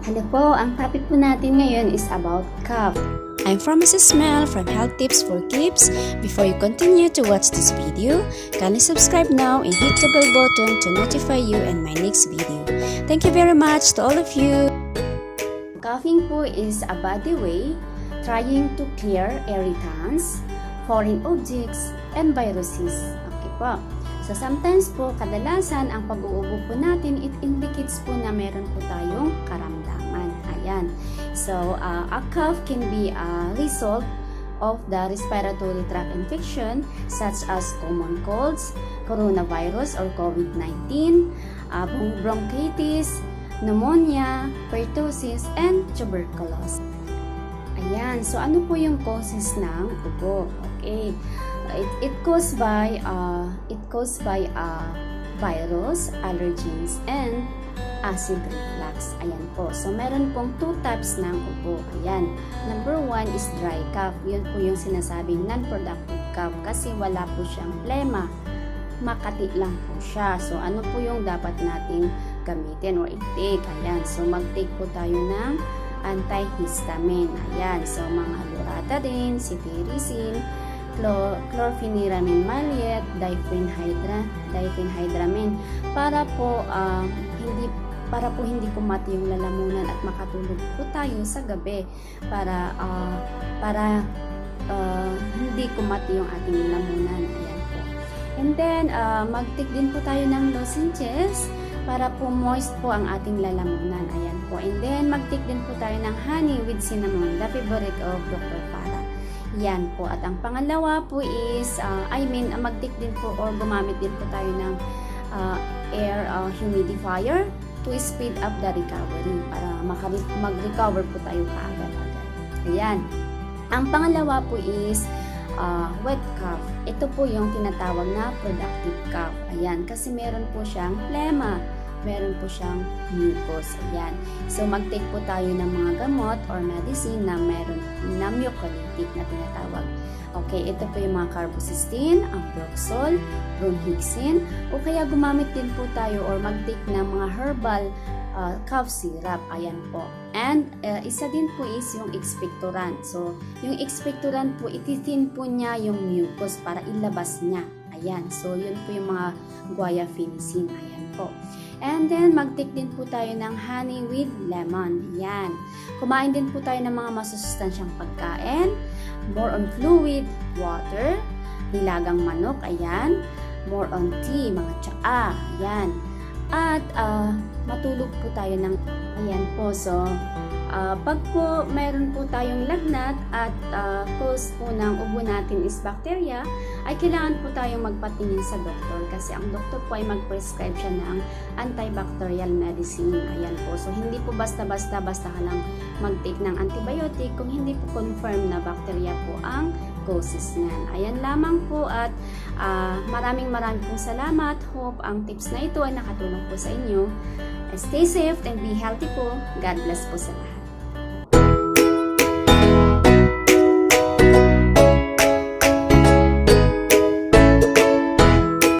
Hello po, ang topic po natin ngayon is about cough. I'm from Mrs. Mel from Health Tips for Kids. Before you continue to watch this video, kindly subscribe now and hit the bell button to notify you and my next video. Thank you very much to all of you. Coughing po is a body way trying to clear irritants, foreign objects, and viruses. Okay po. So sometimes po, kadalasan ang pag-uubo po natin, it indicates po na meron po tayong karamdaman. Ayan. So a cough can be a result of the respiratory tract infection such as common colds, coronavirus or COVID-19, bronchitis, pneumonia, pertussis, and tuberculosis. Ayan. So ano po yung causes ng ubo? Okay. It caused by virus, allergens, and acid reflux. Ayan po. So, meron pong two types ng ubo. Ayan. Number one is dry cough. Yun po yung sinasabing non-productive cough kasi wala po siyang plema. Makati lang po siya. So, ano po yung dapat nating gamitin or i-take? Ayan. So, mag-take po tayo ng antihistamine. Ayan. So, mga loratadine, cetirizine, chlorpheniramine maleate, diphenhydramine para po hindi kumati yung lalamunan at makatulog po tayo sa gabi para hindi kumati yung ating lalamunan. Ayan po. And then mag-take din po tayo ng lozenges para po moist po ang ating lalamunan. Ayan po. And then mag-take din po tayo ng honey with cinnamon, the favorite of Dr. Farah. Yan po. At ang pangalawa po is, mag-take din po or gumamit din po tayo ng air humidifier to speed up the recovery para mag-recover po tayo kaagad-agad. Ayan. Ang pangalawa po is wet cough. Ito po yung tinatawag na productive cough. Ayan. Kasi meron po siyang phlegma. Meron po siyang mucus. Ayan. So, mag-take po tayo ng mga gamot or medicine na meron na mucolytic na tinatawag. Okay, ito po yung mga carbocysteine, amproxol, bromhexin, o kaya gumamit din po tayo or mag-take ng mga herbal cough syrup. Ayan po. And, isa din po is yung expectorant. So, yung expectorant po, ititin po niya yung mucus para ilabas niya. Ayan. So, yun po yung mga guaifenesin. Ayan po. And then, mag-take din po tayo ng honey with lemon. Yan. Kumain din po tayo ng mga masusustansyang pagkain. More on fluid, water, nilagang manok, ayan. More on tea, mga tsaa, ayan. At matulog po tayo ng, ayan po. So, pag po mayroon po tayong lagnat at cause po ng ubo natin is bacteria, ay kailangan po tayong magpatingin sa doktor kasi ang doktor po ay mag-prescribe siya ng antibacterial medicine. Ayan po. So, hindi po basta ka lang mag-take ng antibiotic kung hindi po confirm na bacteria po ang causes niyan. Ayan lamang po at maraming pong salamat. Hope ang tips na ito ay nakatulong po sa inyo. Stay safe and be healthy po. God bless po sa lahat.